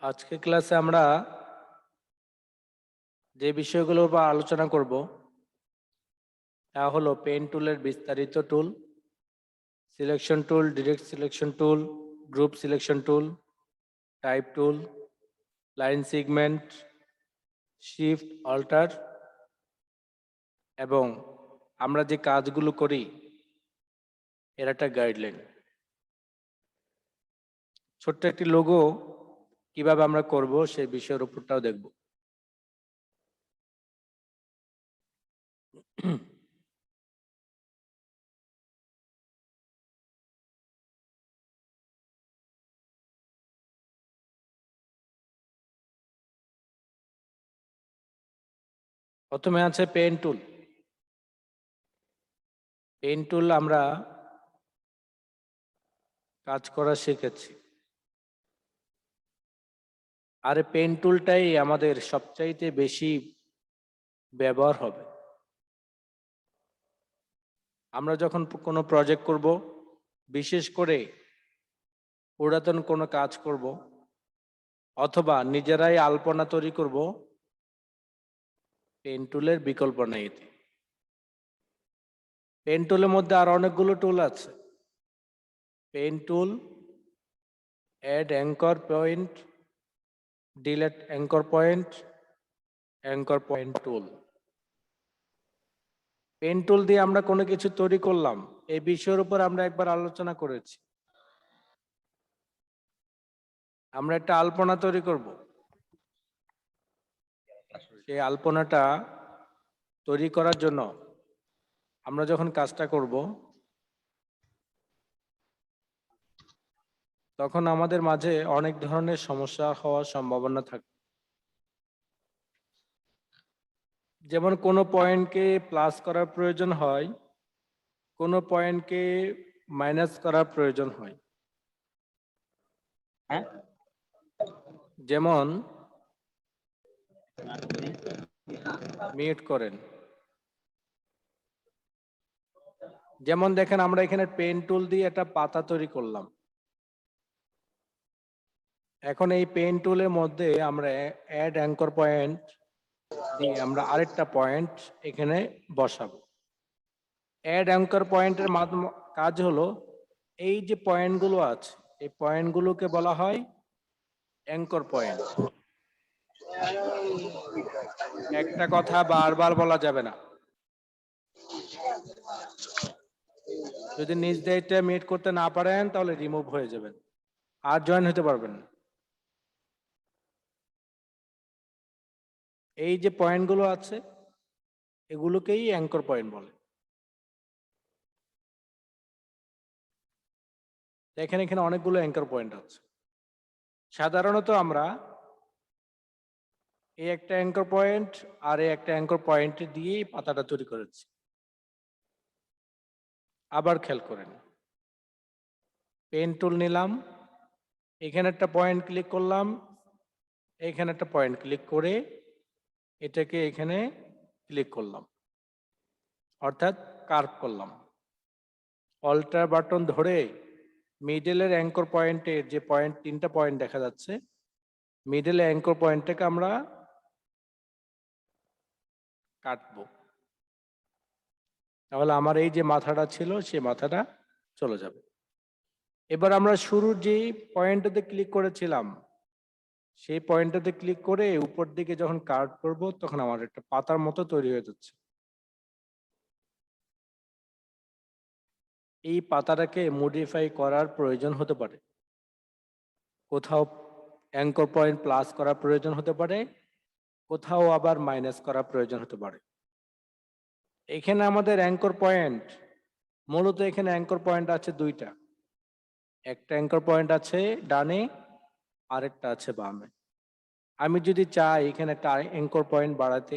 আজকে ক্লাসে আমরা যে বিষয়গুলোর উপর আলোচনা করব তা হলো পেন টুলের বিস্তারিত tool, selection tool, direct selection tool, group selection tool, type tool, line segment, shift, alter এবং আমরা যে কাজগুলো করি এর একটা গাইডলাইন। ছোট্ট একটি লোগো কিভাবে আমরা করব সেই বিষয়ের উপরটাও দেখব। প্রথমে আছে পেন টুল। পেন টুল আমরা কাজ করা শিখেছি, আর পেন টুলটাই আমাদের সবচাইতে বেশি ব্যবহার হবে। আমরা যখন কোনো প্রজেক্ট করব, বিশেষ করে পুরাতন কোনো কাজ করব অথবা নিজেরাই আলপনা তৈরি করব, পেন টুলের বিকল্প নেই এতে। পেন টুলের মধ্যে আর অনেকগুলো টুল আছে। Pen tool, add anchor point, delete anchor point, anchor point tool. Pen tool দিয়ে আমরা কোনো কিছু তৈরি করলাম, এই বিষয়ের উপর আমরা একবার আলোচনা করেছি। আমরা একটা আলপনা তৈরি করব, সেই আলপনাটা তৈরি করার জন্য আমরা যখন কাজটা করব তখন আমাদের মাঝে অনেক ধরনের সমস্যা হওয়ার সম্ভাবনা থাকে। যেমন কোনো পয়েন্টকে প্লাস করার প্রয়োজন হয়, কোনো পয়েন্টকে মাইনাস করার প্রয়োজন হয়। যেমন মিউট করেন। যেমন দেখেন আমরা এখানে পেন টুল দিয়ে একটা পাতা তৈরি করলাম। এখন এই পেন টুলের মধ্যে আমরা অ্যাড অ্যাঙ্কর পয়েন্ট দিয়ে আমরা আরেকটা পয়েন্ট এখানে বসাবো। অ্যাড অ্যাঙ্কর পয়েন্টের মাধ্যমে কাজ হলো এই যে পয়েন্টগুলো আছে এই পয়েন্টগুলোকে বলা হয় অ্যাঙ্কর পয়েন্ট। একটা কথা বারবার বলা যাবে না, যদি নিজ দায়িত্বে মিট করতে না পারেন তাহলে রিমুভ হয়ে যাবেন, আর জয়েন হতে পারবেন না। এই যে পয়েন্টগুলো আছে এগুলোকেই অ্যাঙ্কর পয়েন্ট বলে। দেখেন এখানে অনেকগুলো অ্যাঙ্কর পয়েন্ট আছে। সাধারণত আমরা এই একটা অ্যাঙ্কর পয়েন্ট আর এই একটা অ্যাঙ্কর পয়েন্ট দিয়েই পাতাটা তৈরি করেছি। আবার খেয়াল করেন, পেন টুল নিলাম, এখানে একটা পয়েন্ট ক্লিক করলাম, এখানে একটা পয়েন্ট ক্লিক করে এটাকে এখানে ক্লিক করলাম, অর্থাৎ কার্ভ করলাম। অল্টার বাটন ধরে মিডলের অ্যাঙ্কর পয়েন্টের যে পয়েন্ট, তিনটা পয়েন্ট দেখা যাচ্ছে, মিডল অ্যাঙ্কর পয়েন্টটাকে আমরা কাটবো। তাহলে আমার এই যে মাথাটা ছিল সেই মাথাটা চলে যাবে। এবার আমরা শুরুর যে পয়েন্টটাতে ক্লিক করেছিলাম সেই পয়েন্টটাতে ক্লিক করে উপর দিকে যখন কার্ভ করব তখন আমার একটা পাতার মতো তৈরি হয়ে যাচ্ছে। এই পাতাটাকে মডিফাই করার প্রয়োজন হতে পারে, কোথাও অ্যাঙ্কর পয়েন্ট প্লাস করার প্রয়োজন হতে পারে, কোথাও আবার মাইনাস করার প্রয়োজন হতে পারে। এখানে আমাদের অ্যাঙ্কর পয়েন্ট, মূলত এখানে অ্যাঙ্কর পয়েন্ট আছে দুইটা, একটা অ্যাঙ্কর পয়েন্ট আছে ডানে, আরেকটা আছে বামে। আমি যদি চাই এখানে একটা অ্যাঙ্কর পয়েন্ট বাড়াতে,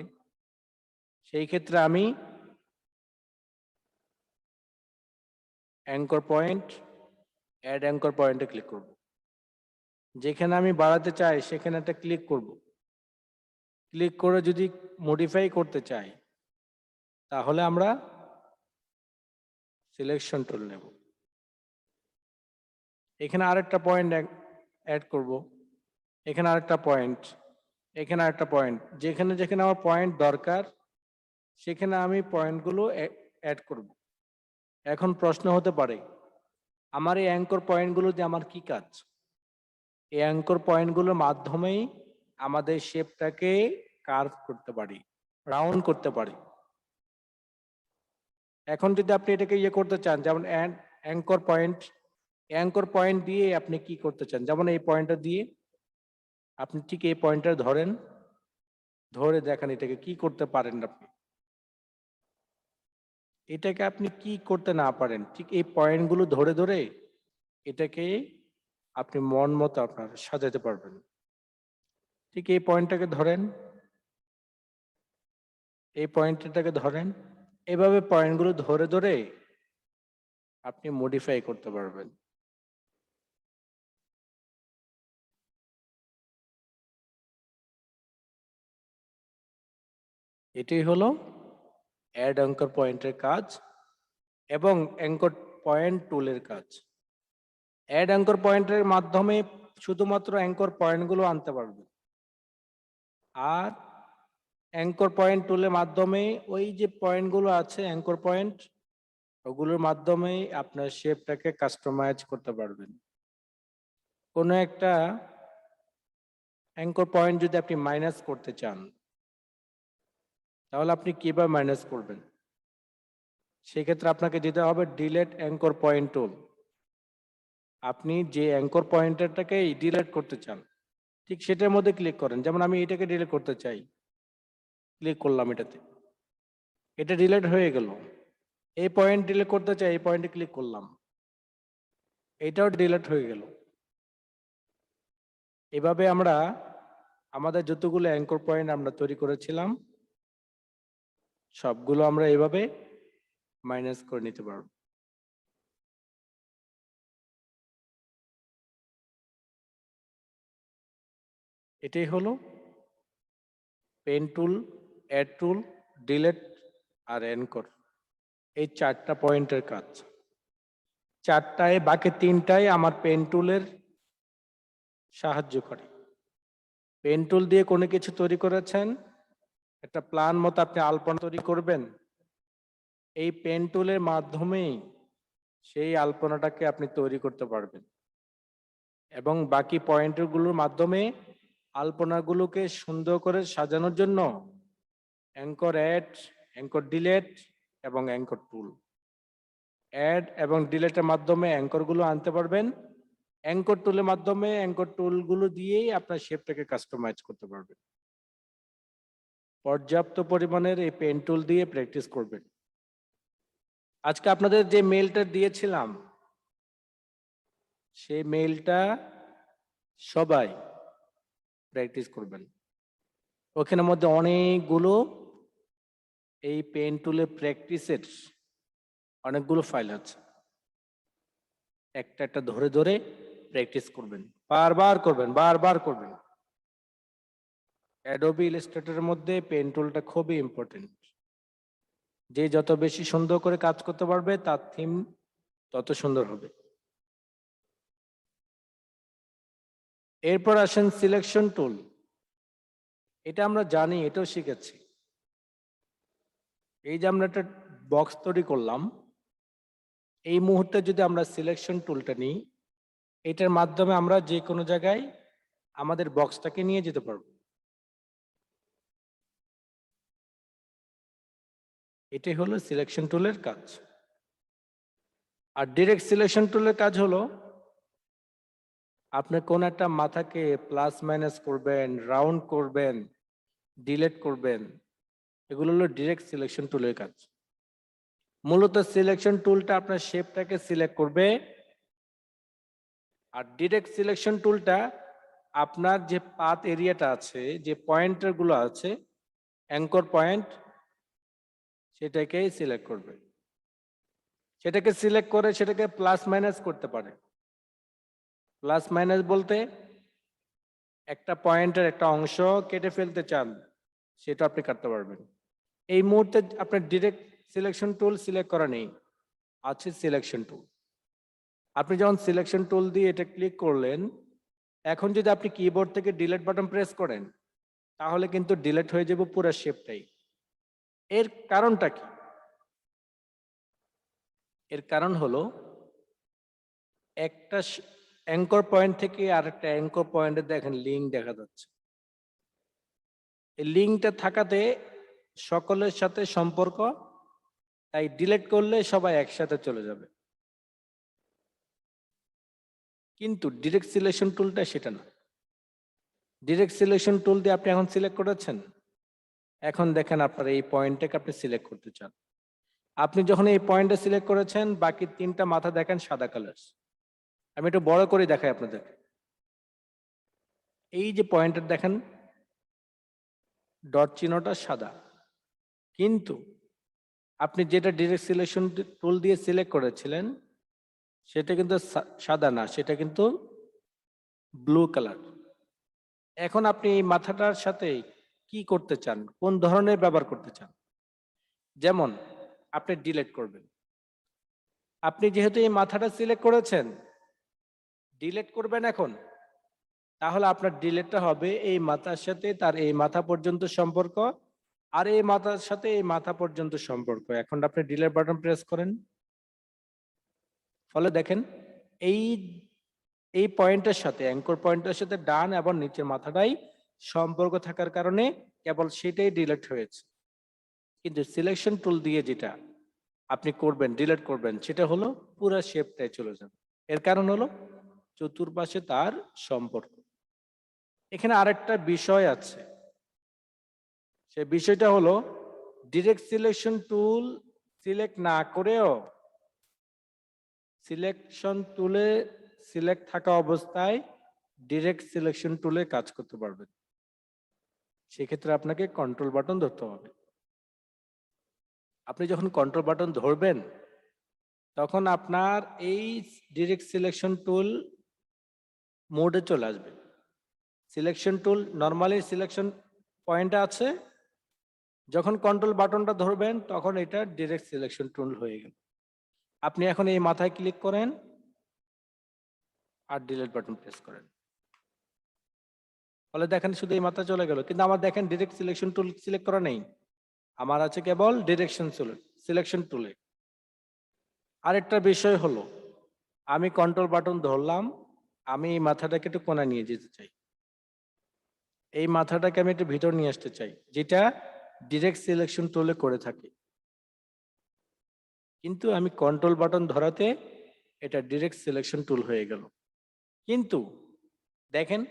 সেই ক্ষেত্রে আমি অ্যাঙ্কর পয়েন্ট, অ্যাড অ্যাঙ্কর পয়েন্টে ক্লিক করব। যেখানে আমি বাড়াতে চাই সেখানে একটা ক্লিক করব। ক্লিক করে যদি মডিফাই করতে চাই তাহলে আমরা সিলেকশন টুল নেব। এখানে আরেকটা পয়েন্ট অ্যাড করব, এখানে আরেকটা পয়েন্ট, এখানে আরেকটা পয়েন্ট, যেখানে যেখানে আমার পয়েন্ট দরকার সেখানে আমি পয়েন্টগুলো অ্যাড করব। এখন প্রশ্ন হতে পারে, আমার এই অ্যাঙ্কর পয়েন্টগুলো দিয়ে আমার কি কাজ? এই অ্যাঙ্কর পয়েন্টগুলোর মাধ্যমেই আমাদের শেপটাকে কার্ভ করতে পারি, রাউন্ড করতে পারি। এখন যদি আপনি এটাকে ইয়ে করতে চান, যেমন অ্যাঙ্কর পয়েন্ট দিয়ে আপনি কি করতে চান, যেমন এই পয়েন্টটা দিয়ে আপনি ঠিক এই পয়েন্টটা ধরেন, ধরে দেখেন এটাকে কি করতে পারেন আপনি। এটাকে আপনি কি করতে না পারেন, ঠিক এই পয়েন্টগুলো ধরে ধরে এটাকে আপনি মন মতো আপনার সাজাতে পারবেন। ঠিক এই পয়েন্টটাকে ধরেন, এই পয়েন্টটাকে ধরেন, এভাবে পয়েন্টগুলো ধরে ধরে আপনি মডিফাই করতে পারবেন। এটাই হলো অ্যাড অ্যাঙ্কর পয়েন্টের কাজ এবং অ্যাঙ্কর পয়েন্ট টুলের কাজ। অ্যাড অ্যাঙ্কর পয়েন্টের মাধ্যমে শুধুমাত্র অ্যাঙ্কর পয়েন্টগুলো আনতে পারবেন, আর অ্যাঙ্কর পয়েন্ট টুলের মাধ্যমে ওই যে পয়েন্টগুলো আছে অ্যাঙ্কর পয়েন্ট, ওগুলোর মাধ্যমেই আপনার শেপটাকে কাস্টমাইজ করতে পারবেন। কোনো একটা অ্যাঙ্কর পয়েন্ট যদি আপনি মাইনাস করতে চান, তাহলে আপনি কিভাবে মাইনাস করবেন? সেক্ষেত্রে আপনাকে যেতে হবে ডিলেট অ্যাঙ্কর পয়েন্ট টুল। আপনি যে অ্যাঙ্কর পয়েন্টারটাকে ডিলেট করতে চান, ঠিক সেটার মধ্যে ক্লিক করেন। যেমন আমি এটাকে ডিলিট করতে চাই, ক্লিক করলাম এটাতে, এটা ডিলিট হয়ে গেল। এই পয়েন্ট ডিলিট করতে চাই, এই পয়েন্টে ক্লিক করলাম, এটাও ডিলিট হয়ে গেল। এভাবে আমরা আমাদের যতগুলো অ্যাঙ্কর পয়েন্ট আমরা তৈরি করেছিলাম সবগুলো আমরা এভাবে মাইনাস করে নিতে পারব। এটাই হলো পেন টুল, অ্যাড টুল, ডিলেট আর অ্যাঙ্কর, এই চারটা পয়েন্টের কাজ। চারটায় বাকি তিনটায় আমার পেন টুলের সাহায্য করে। পেন টুল দিয়ে কোনো কিছু তৈরি করেছেন, একটা প্ল্যান মতো আপনি আলপনা তৈরি করবেন, এই পেন টুলের মাধ্যমেই সেই আলপনাটাকে আপনি তৈরি করতে পারবেন এবং বাকি পয়েন্টগুলোর মাধ্যমে আলপনাগুলোকে সুন্দর করে সাজানোর জন্য অ্যাঙ্কর অ্যাড, অ্যাঙ্কর ডিলেট এবং অ্যাঙ্কর টুল। অ্যাড এবং ডিলেটের মাধ্যমে অ্যাঙ্করগুলো আনতে পারবেন, অ্যাঙ্কর টুলের মাধ্যমে অ্যাঙ্কর টুলগুলো দিয়েই আপনার শেপটাকে কাস্টমাইজ করতে পারবেন। পর্যাপ্ত পরিমাণের এই পেন টুল দিয়ে প্র্যাকটিস করবেন। আজকে আপনাদের যে মেইলটা দিয়েছিলাম সেই মেইলটা সবাই প্র্যাকটিস করবেন। ওখানের মধ্যে অনেকগুলো এই পেন টুলে প্র্যাকটিসের অনেকগুলো ফাইল আছে, একটা একটা ধরে ধরে প্র্যাকটিস করবেন, বারবার করবেন, বারবার করবেন। অ্যাডোবি ইলাস্ট্রেটরের মধ্যে পেন টুলটা খুবই ইম্পর্টেন্ট। যে যত বেশি সুন্দর করে কাজ করতে পারবে তার থিম তত সুন্দর হবে। এরপর আসেন সিলেকশন টুল। এটা আমরা জানি, এটাও শিখেছি। এই যে আমরা একটা বক্স তৈরি করলাম, এই মুহূর্তে যদি আমরা সিলেকশন টুলটা নিই, এটার মাধ্যমে আমরা যে কোনো জায়গায় আমাদের বক্সটাকে নিয়ে যেতে পারবো। এটাই হলো সিলেকশন টুলের কাজ। আর ডিরেক্ট সিলেকশন টুলের কাজ হলো আপনি কোন একটা মাথাকে প্লাস মাইনাস করবেন, রাউন্ড করবেন, ডিলেট করবেন, এগুলো হলো ডিরেক্ট সিলেকশন টুলের কাজ। মূলত সিলেকশন টুলটা আপনার শেপটাকে সিলেক্ট করবে, আর ডিরেক্ট সিলেকশন টুলটা আপনার যে পাথ এরিয়াটা আছে, যে পয়েন্টার গুলো আছে, অ্যাঙ্কর পয়েন্ট, সেটাকেই সিলেক্ট করবে। সেটাকে সিলেক্ট করে সেটাকে প্লাস মাইনাস করতে পারে। প্লাস মাইনাস বলতে একটা পয়েন্টের একটা অংশ কেটে ফেলতে চান, সেটা আপনি কাটতে পারবেন। এই মুহূর্তে আপনার ডিরেক্ট সিলেকশন টুল সিলেক্ট করা নেই, আছে সিলেকশন টুল। আপনি যখন সিলেকশন টুল দিয়ে এটা ক্লিক করলেন, এখন যদি আপনি কিবোর্ড থেকে ডিলিট বাটন প্রেস করেন তাহলে কিন্তু ডিলিট হয়ে যাবে পুরো শেপটাই। এর কারণটা কি? এর কারণ হলো একটা অ্যাঙ্কর পয়েন্ট থেকে আরেকটা অ্যাঙ্কর পয়েন্টে দেখেন লিঙ্ক দেখা যাচ্ছে। এই লিঙ্কটা থাকাতে সকলের সাথে সম্পর্ক, তাই ডিলিট করলে সবাই একসাথে চলে যাবে। কিন্তু ডিরেক্ট সিলেকশন টুলটা সেটা না। ডিরেক্ট সিলেকশন টুল দিয়ে আপনি এখন সিলেক্ট করেছেন, এখন দেখেন আপনার এই পয়েন্টটাকে আপনি সিলেক্ট করতে চান। আপনি যখন এই পয়েন্টে সিলেক্ট করেছেন বাকি তিনটা মাথা দেখেন সাদা কালার। আমি একটু বড় করে দেখাই আপনাদের। এই যে পয়েন্টটা দেখেন ডট চিহ্নটা সাদা, কিন্তু আপনি যেটা ডিরেক্ট সিলেকশন টুল দিয়ে সিলেক্ট করেছিলেন সেটা কিন্তু সাদা না, সেটা কিন্তু ব্লু কালার। এখন আপনি এই মাথাটার সাথে কি করতে চান, কোন ধরনের ব্যবহার করতে চান? যেমন আপনি ডিলিট করবেন। আপনি যেহেতু এই মাথাটা সিলেক্ট করেছেন, ডিলিট করবেন এখন, তাহলে আপনার ডিলিটটা হবে এই মাথার সাথে তার এই মাথা পর্যন্ত সম্পর্ক, আর এই মাথার সাথে এই মাথা পর্যন্ত সম্পর্ক। এখন আপনি ডিলিট বাটন প্রেস করেন, ফলে দেখেন এই এই পয়েন্টের সাথে অ্যাঙ্কর পয়েন্টের সাথে ডান এবং নিচের মাথাটাই সম্পর্ক থাকার কারণে কেবল সেটাই ডিলিট হয়েছে। কিন্তু সিলেকশন টুল দিয়ে যেটা আপনি করবেন, ডিলিট করবেন, সেটা হলো পুরো শেপটাই চলে যাবে। এর কারণ হলো চতুর্পাশে তার সম্পর্ক। এখানে আরেকটা বিষয় আছে, সে বিষয়টা হলো ডিরেক্ট সিলেকশন টুল সিলেক্ট না করেও সিলেকশন টুলে সিলেক্ট থাকা অবস্থায় ডিরেক্ট সিলেকশন টুলে কাজ করতে পারবেন। সেক্ষেত্রে আপনাকে কন্ট্রোল বাটন ধরতে হবে। আপনি যখন কন্ট্রোল বাটন ধরবেন তখন আপনার এই ডিরেক্ট সিলেকশন টুল মোডে চলে আসবে। সিলেকশন টুল নর্মালি সিলেকশন পয়েন্টে আছে, যখন কন্ট্রোল বাটনটা ধরবেন তখন এটা ডিরেক্ট সিলেকশন টুল হয়ে গেল। আপনি এখন এই মাথায় ক্লিক করেন আর ডিলিট বাটন প্রেস করেন, ফলে দেখেন শুধু এই মাথা চলে গেল। কিন্তু আমার দেখেন ডিরেক্ট সিলেকশন টুল সিলেক্ট করা নেই, আমার আছে কেবল ডিরেকশন সিলেকশন টুলে। আরেকটা বিষয় হলো আমি কন্ট্রোল বাটন ধরলাম, আমি এই মাথাটাকে একটু কোণা নিয়ে যেতে চাই, এই মাথাটাকে আমি একটু ভিতর নিয়ে আসতে চাই, যেটা ডিরেক্ট সিলেকশন টুলে করে থাকি। কিন্তু আমি কন্ট্রোল বাটন ধরাতে এটা ডিরেক্ট সিলেকশন টুল হয়ে গেল। কিন্তু দেখেন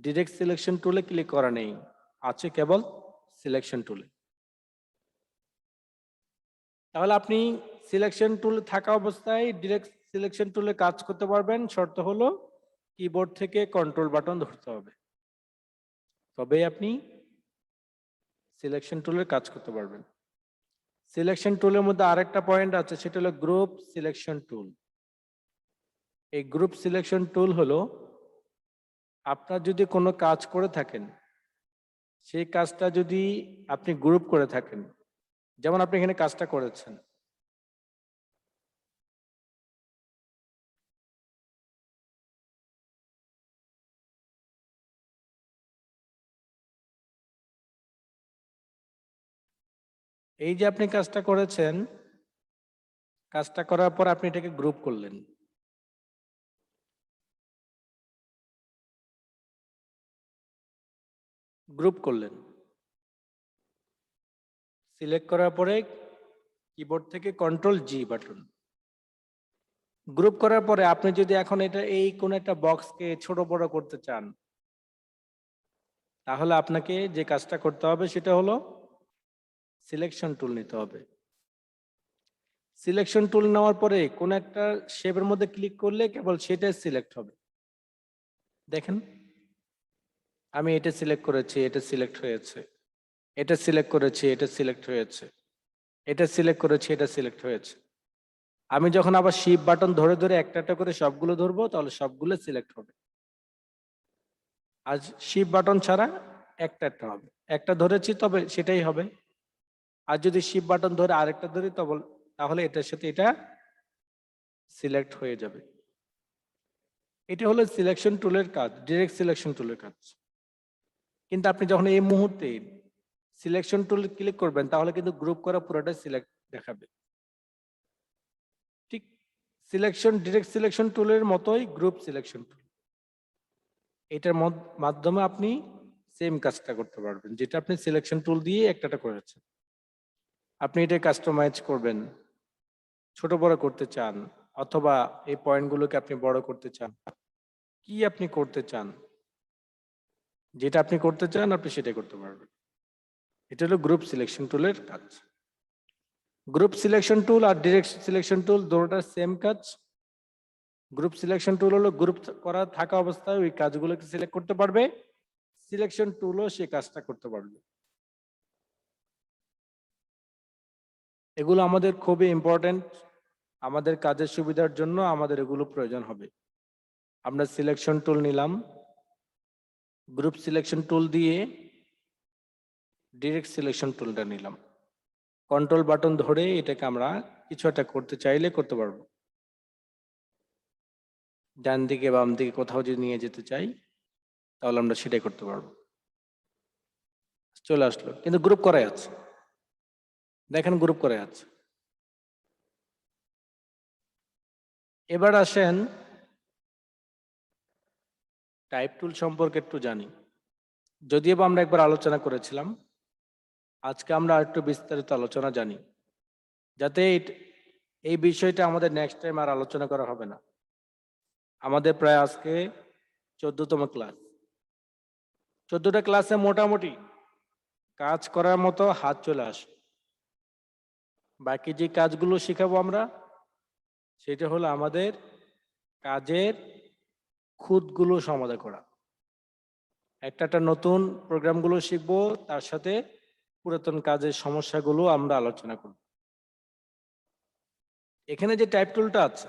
ডিরেক্ট সিলেকশন টুলে ক্লিক করা নেই, আছে কেবল সিলেকশন টুলে। তাহলে আপনি সিলেকশন টুল থাকা অবস্থায় ডিরেক্ট সিলেকশন টুলে কাজ করতে পারবেন, শর্ত হলো কিবোর্ড থেকে কন্ট্রোল বাটন ধরতে হবে, তবেই আপনি সিলেকশন টুলের কাজ করতে পারবেন। সিলেকশন টুলের মধ্যে আরেকটা পয়েন্ট আছে, সেটা হলো গ্রুপ সিলেকশন টুল। এই গ্রুপ সিলেকশন টুল হলো আপনার যদি কোনো কাজ করে থাকেন, সেই কাজটা যদি আপনি গ্রুপ করে থাকেন, যেমন আপনি এখানে কাজটা করেছেন, এই যে আপনি কাজটা করেছেন, কাজটা করার পর আপনি এটাকে গ্রুপ করলেন, গ্রুপ করলেন, সিলেক্ট করার পরে কিবোর্ড থেকে কন্ট্রোল জি বাটন, গ্রুপ করার পরে আপনি যদি এখন এটা এই কোন একটা বক্সকে ছোট বড় করতে চান, তাহলে আপনাকে যে কাজটা করতে হবে সেটা হলো সিলেকশন টুল নিতে হবে। সিলেকশন টুল নেওয়ার পরে কোন একটা শেপের মধ্যে ক্লিক করলে কেবল সেটাই সিলেক্ট হবে। দেখেন আমি এটা সিলেক্ট করেছি, এটা সিলেক্ট হয়েছে, এটা সিলেক্ট করেছি, এটা সিলেক্ট হয়েছে, এটা সিলেক্ট করেছি, এটা সিলেক্ট হয়েছে। আমি যখন আবার শিফট বাটন ধরে ধরে একটা একটা করে সবগুলো ধরবো তাহলে সবগুলো সিলেক্ট হবে। আর শিফট বাটন ছাড়া একটা একটা হবে, একটা ধরেছি তবে সেটাই হবে। আর যদি শিফট বাটন ধরে আরেকটা ধরি তাহলে এটার সাথে এটা সিলেক্ট হয়ে যাবে। এটা হলো সিলেকশন টুলের কাজ, ডিরেক্ট সিলেকশন টুলের কাজ। কিন্তু আপনি যখন এই মুহূর্তে সিলেকশন টুল ক্লিক করবেন তাহলে কিন্তু গ্রুপ করা পুরোটাই সিলেক্ট দেখাবে। ঠিক সিলেকশন ডিরেক্ট সিলেকশন টুলের মতোই গ্রুপ সিলেকশন টুল, এটার মাধ্যমে আপনি সেম কাজটা করতে পারবেন যেটা আপনি সিলেকশন টুল দিয়ে একটা করেছেন। আপনি এটা কাস্টমাইজ করবেন, ছোট বড় করতে চান, অথবা এই পয়েন্টগুলোকে আপনি বড় করতে চান, কি আপনি করতে চান, যেটা আপনি করতে চান আপনি সেটাই করতে পারবেন। এটা হলো গ্রুপ সিলেকশন টুলের কাজ। গ্রুপ সিলেকশন টুল আর ডিরেক্ট সিলেকশন টুল দুটোটার সেম কাজ। গ্রুপ সিলেকশন টুল হলো গ্রুপ করা থাকা অবস্থায় ওই কাজগুলোকে সিলেক্ট করতে পারবে, সিলেকশন টুলও সেই কাজটা করতে পারবে। এগুলো আমাদের খুবই ইম্পর্টেন্ট, আমাদের কাজের সুবিধার জন্য আমাদের এগুলো প্রয়োজন হবে। আমরা সিলেকশন টুল নিলাম, গ্রুপ সিলেকশন টুল দিয়ে ডিরেক্ট সিলেকশন টুলটা নিলাম, কন্ট্রোল বাটন ধরে এটাকে আমরা কিছু একটা করতে চাইলে করতে পারবো। ডান দিকে বাম দিকে কোথাও যদি নিয়ে যেতে চাই তাহলে আমরা সেটাই করতে পারবো। চলে আসলো, কিন্তু গ্রুপ করাই আছে, দেখেন গ্রুপ করে আছে। এবার আসেন টাইপ টুল সম্পর্কে একটু জানি। যদিও বা আমরা একবার আলোচনা করেছিলাম, আজকে আমরা একটু বিস্তারিত আলোচনা জানি, যাতে এই বিষয়টা আমাদের নেক্সট টাইম আর আলোচনা করা হবে না। আমাদের প্রায় আজকে 14তম ক্লাস। 14টা ক্লাসে মোটামুটি কাজ করার মতো হাত চলে আসে। বাকি যে কাজগুলো শিখাবো আমরা, সেটা হলো আমাদের কাজের খুঁতগুলো সমাধান করা। একটা নতুন প্রোগ্রামগুলো শিখবো, তার সাথে পুরাতন কাজের সমস্যাগুলো আমরা আলোচনা করব। এখানে যে টাইপ টুলটা আছে,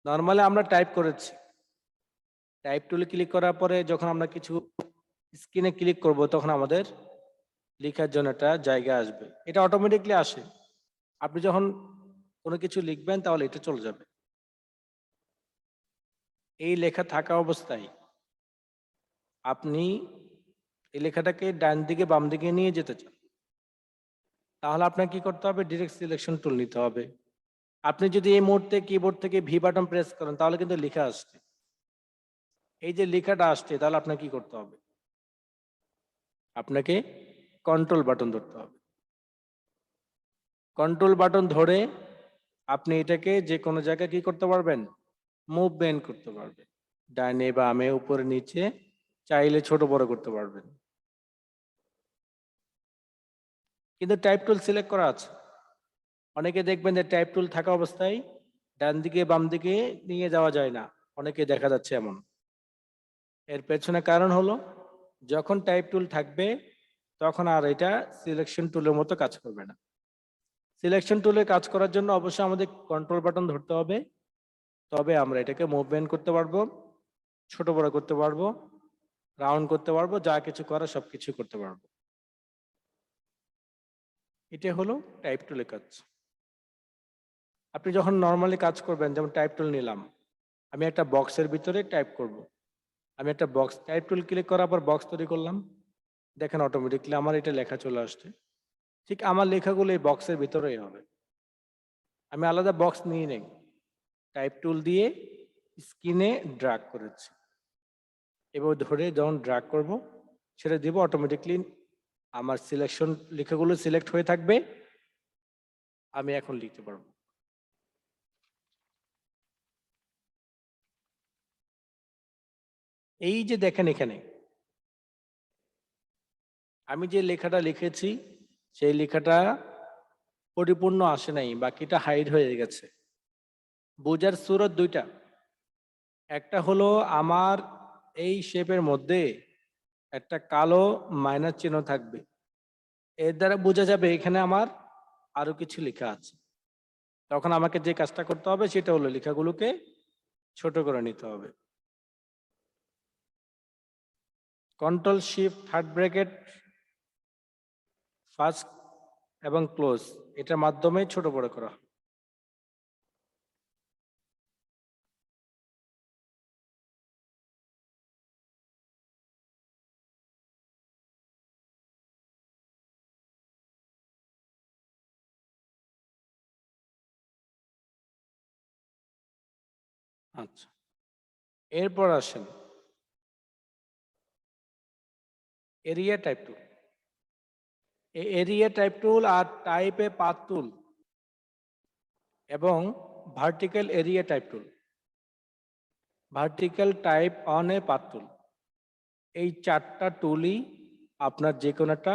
নর্মালি আমরা টাইপ করেছি, টাইপ টুলে ক্লিক করার পরে যখন আমরা কিছু স্ক্রিনে ক্লিক করব তখন আমাদের লেখার জন্য একটা জায়গা আসবে, এটা অটোমেটিকলি আসে। আপনি যখন কোনো কিছু লিখবেন তাহলে এটা চলে যাবে। এই লেখা থাকা অবস্থায় আপনি এই লেখাটাকে ডান দিকে বাম দিকে নিয়ে যেতে চান, তাহলে আপনাকে কি করতে হবে? ডিরেক্ট সিলেকশন টুল নিতে হবে। আপনি যদি এই মুহূর্তে কিবোর্ড থেকে ভি বাটন প্রেস করেন তাহলে কিন্তু লেখা আসছে, এই যে লেখাটা আসছে, তাহলে আপনাকে কি করতে হবে? আপনাকে কন্ট্রোল বাটন ধরতে হবে। কন্ট্রোল বাটন ধরে আপনি এটাকে যে কোনো জায়গায় কি করতে পারবেন? মুভমেন্ট করতে পারবেন, ডাইনে বামে উপরে নিচে, চাইলে ছোট বড় করতে পারবেন। কিন্তু টাইপ টুল সিলেক্ট করা আছে। অনেকে দেখবেন যে টাইপ টুল থাকা অবস্থায় ডান দিকে বাম দিকে নিয়ে যাওয়া যায় না, অনেকে দেখা যাচ্ছে এমন। এর পেছনে কারণ হলো, যখন টাইপ টুল থাকবে তখন আর এটা সিলেকশন টুলের মতো কাজ করবে না। সিলেকশন টুলে কাজ করার জন্য অবশ্যই আমাদের কন্ট্রোল বাটন ধরতে হবে, তবে আমরা এটাকে মুভমেন্ট করতে পারবো, ছোট বড় করতে পারবো, রাউন্ড করতে পারবো, যা কিছু করা সবকিছু করতে পারবো। এটা হলো টাইপ টুলের কাজ। আপনি যখন নর্মালি কাজ করবেন, যেমন টাইপ টুল নিলাম, আমি একটা বক্সের ভিতরে টাইপ করব। আমি একটা বক্স টাইপ টুল ক্লিক করার পর বক্স তৈরি করলাম, দেখেন অটোমেটিকলি আমার এটা লেখা চলে আসছে। ঠিক আমার লেখাগুলো এই বক্সের ভিতরেই হবে। আমি আলাদা বক্স নিয়ে নেই, টাইপ টুল দিয়ে স্ক্রিনে ড্র্যাগ করেছি, এবার ধরে যখন ড্র্যাগ করব সেটা দিব, অটোমেটিকলি আমার সিলেকশন লেখাগুলো সিলেক্ট হয়ে থাকবে, আমি এখন লিখতে পারবো। এই যে দেখেন এখানে আমি যে লেখাটা লিখেছি সেই লেখাটা পরিপূর্ণ আসে নাই, বাকিটা হাইড হয়ে গেছে। বোঝার সুরত দুইটা, একটা হলো আমার এই শেপের মধ্যে একটা কালো মাইনাস চিহ্ন থাকবে, এর দ্বারা বোঝা যাবে এখানে আমার আরো কিছু লেখা আছে। তখন আমাকে যে কাজটা করতে হবে সেটা হলো লেখাগুলোকে ছোট করে নিতে হবে। Control shift third bracket first এবং ক্লোজ, এটার মাধ্যমে ছোট বড় করা হয়। আচ্ছা, এরপর আসেন area type tool. Area type tool আর টাইপ এ পাথ টুল এবং vertical area type tool, vertical type on a path tool, এই চারটা টুলই আপনার যে কোনো একটা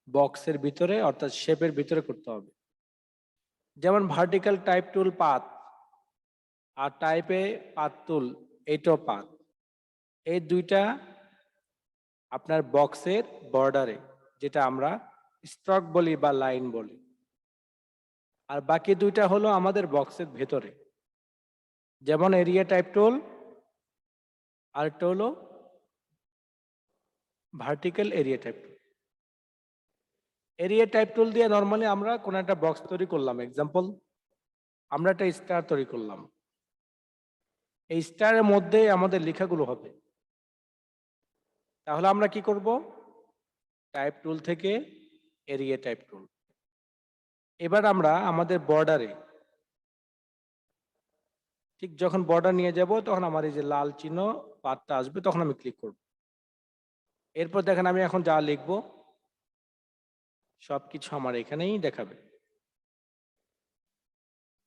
বক্সের ভিতরে অর্থাৎ শেপের ভিতরে করতে হবে। যেমন ভার্টিক্যাল টাইপ টুল পাথ আর টাইপে পাথ টুল এইটাও পাথ, এই দুইটা আপনার বক্সের বর্ডারে, যেটা আমরা স্ট্রোক বলি বা লাইন বলি, আর বাকি দুইটা হলো আমাদের বক্সের ভেতরে। যেমন এরিয়া টাইপ টুল আর একটা হলো vertical area type tool. Area type টুল দিয়ে নর্মালি আমরা কোনো একটা বক্স তৈরি করলাম, এক্সাম্পল আমরা একটা স্টার তৈরি করলাম, এই স্টারের মধ্যে আমাদের লেখাগুলো হবে। তাহলে আমরা কি করব, টাইপ টুল থেকে এরিয়া টাইপ টুল, এবার আমরা আমাদের বর্ডারে ঠিক যখন বর্ডার নিয়ে যাব তখন আমার এই যে লাল চিহ্ন পাতটা আসবে, তখন আমি ক্লিক করব। এরপর দেখেন আমি এখন যা লিখব সবকিছু আমার এখানেই দেখাবে।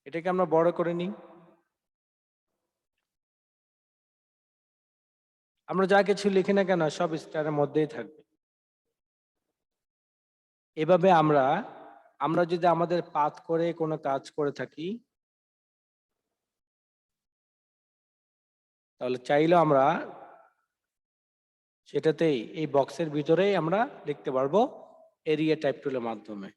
এটাকে আমরা বড় করে নিই। আমরা যা কিছু লিখি না কেন সব স্টারের মধ্যেই থাকবে। এভাবে আমরা যদি আমাদের পাথ করে কোনো কাজ করে থাকি, তাহলে চাইলেও আমরা সেটাতেই এই বক্সের ভিতরেই আমরা লিখতে পারবো এরিয়া টাইপ টুলের মাধ্যমে।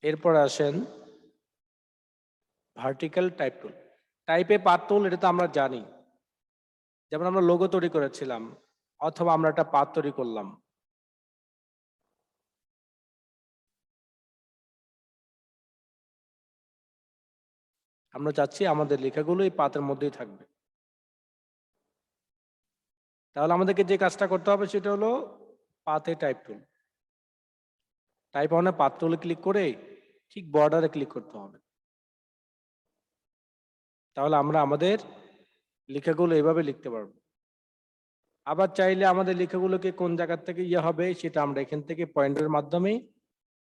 এরপর আসেন ভার্টিক্যাল টাইপ টুল। টাইপে পাথ টুল এটা তো আমরা জানি, যেমন আমরা লোগো তৈরি করেছিলাম অথবা আমরা একটা পাথ তৈরি করলাম, আমরা চাচ্ছি আমাদের লেখাগুলো এই পাতের মধ্যেই থাকবে। তাহলে আমাদেরকে যে কাজটা করতে হবে সেটা হলো পাথে টাইপ টুল, টাইপ অনে পাথ টুলে ক্লিক করে ঠিক বর্ডারে ক্লিক করতে হবে। তাহলে আমরা আমাদের লেখাগুলো এভাবে লিখতে পারবো। আবার চাইলে আমাদের লেখাগুলোকে কোন জায়গা থেকে হবে সেটা আমরা এখান থেকে পয়েন্টের মাধ্যমে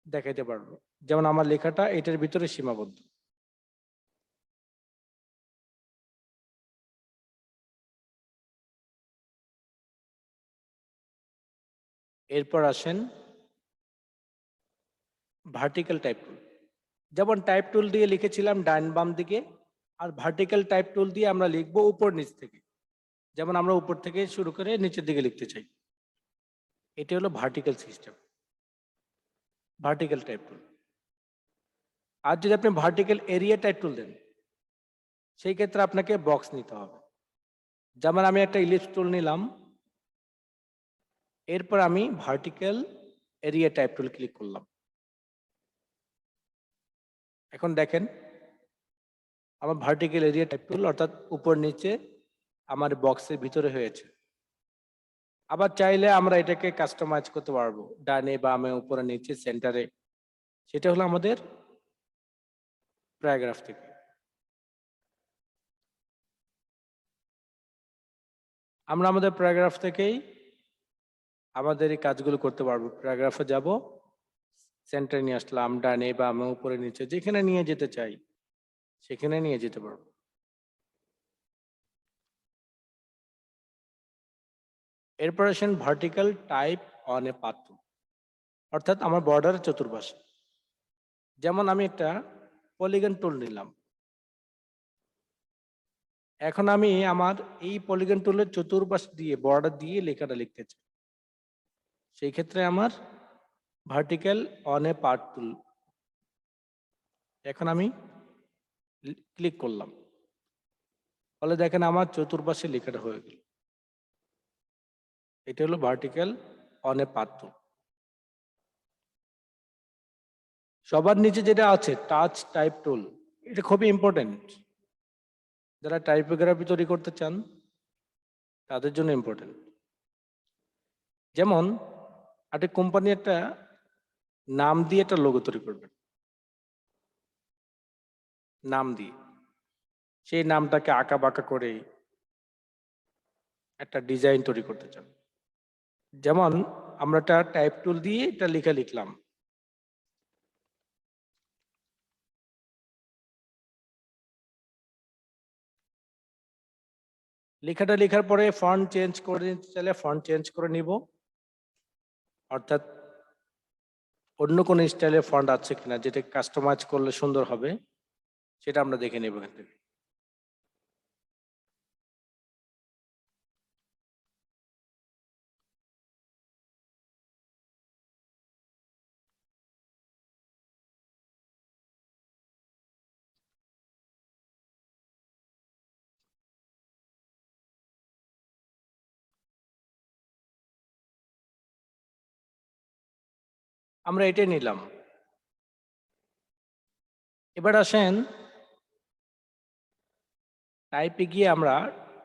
দেখাতে পারবো। যেমন আমার লেখাটা এটার ভিতরে সীমাবদ্ধ। এরপর আসেন ভার্টিক্যাল টাইপ টুল। যেমন টাইপ টুল দিয়ে লিখেছিলাম ডান বাম দিকে, আর ভার্টিক্যাল টাইপ টুল দিয়ে আমরা লিখবো উপর নিচ থেকে। যেমন আমরা উপর থেকে শুরু করে নিচের দিকে লিখতে চাই, এটা হলো vertical system, vertical type tool. আর যদি আপনি ভার্টিক্যাল এরিয়া টাইপ টুল দেন সেই ক্ষেত্রে আপনাকে বক্স নিতে হবে। যেমন আমি একটা ইলিপস টুল নিলাম, এরপর আমি ভার্টিক্যাল এরিয়া টাইপ টুল ক্লিক করলাম। এখন দেখেন আমার ভার্টিক্যাল এরিয়া টাইপ টুল অর্থাৎ উপর নিচে আমার বক্সের ভিতরে হয়েছে। আবার চাইলে আমরা এটাকে কাস্টমাইজ করতে পারবো ডানে বামে উপরে নিচে সেন্টারে, সেটা হলো আমাদের প্যারাগ্রাফ থেকে। আমরা আমাদের প্যারাগ্রাফ থেকেই আমাদের এই কাজগুলো করতে পারবো। প্যারাগ্রাফে যাব, সেন্টারে নিয়ে আসলাম, ডানে বামে উপরে নিচে যেখানে নিয়ে যেতে চাই সেখানে নিয়ে যেতে পারবো। এরপর আসেন vertical type on a path টুল, অর্থাৎ আমার বর্ডারের চতুর্পাশে। যেমন আমি একটা পলিগন টুল নিলাম, এখন আমি আমার এই পলিগন টুলের চতুর্পাশ দিয়ে বর্ডার দিয়ে লেখাটা লিখতে চাই, সেই ক্ষেত্রে আমার ভার্টিক্যাল অন এ পাথ টুল, এখন আমি ক্লিক করলাম, ফলে দেখেন আমার চতুর্পাশে লেখাটা হয়ে গেল। এটা হলো ভার্টিক্যাল অন এ পাথ টুল। সবার নিচে যেটা আছে টাচ টাইপ টুল, এটা খুবই ইম্পর্টেন্ট। যারা টাইপোগ্রাফি তৈরি করতে চান তাদের জন্য ইম্পর্টেন্ট। যেমন একটা কোম্পানি একটা নাম দিয়ে একটা লোগো তৈরি করবেন, নাম দিয়ে সেই নামটাকে আঁকা বাঁকা করে একটা ডিজাইন তৈরি করতে চান। যেমন আমরা একটা টাইপ টুল দিয়ে এটা লেখা লিখলাম, লেখাটা লেখার পরে ফন্ট চেঞ্জ করে নিতে চাইলে ফন্ট চেঞ্জ করে নিব, অর্থাৎ অন্য কোনো স্টাইলের ফন্ট আছে কিনা যেটা কাস্টমাইজ করলে সুন্দর হবে সেটা আমরা দেখে নেব এখান থেকে। আমরা এটাই নিলাম। এবার আসেন টাইপে গিয়ে আমরা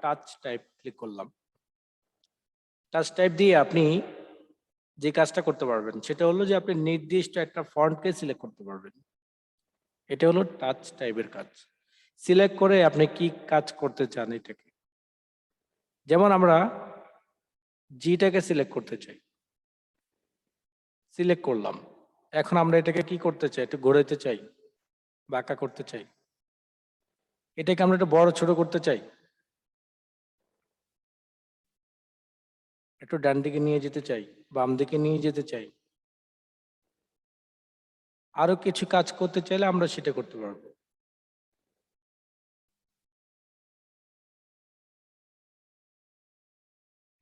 টাচ টাইপ ক্লিক করলাম। টাচ টাইপ দিয়ে আপনি যে কাজটা করতে পারবেন সেটা হলো যে আপনি নির্দিষ্ট একটা ফন্টকে সিলেক্ট করতে পারবেন। এটা হলো টাচ টাইপের কাজ। সিলেক্ট করে আপনি কি কাজ করতে চান এটাকে, যেমন আমরা জিটাকে সিলেক্ট করতে চাই, সিলেক্ট করলাম। এখন আমরা এটাকে কি করতে চাই, একটু ঘোরাতে চাই, বাঁকা করতে চাই, এটাকে আমরা একটু বড় ছোট করতে চাই, একটু ডান দিকে নিয়ে যেতে চাই, বাম দিকে নিয়ে যেতে চাই, আরো কিছু কাজ করতে চাইলে আমরা সেটা করতে পারবো।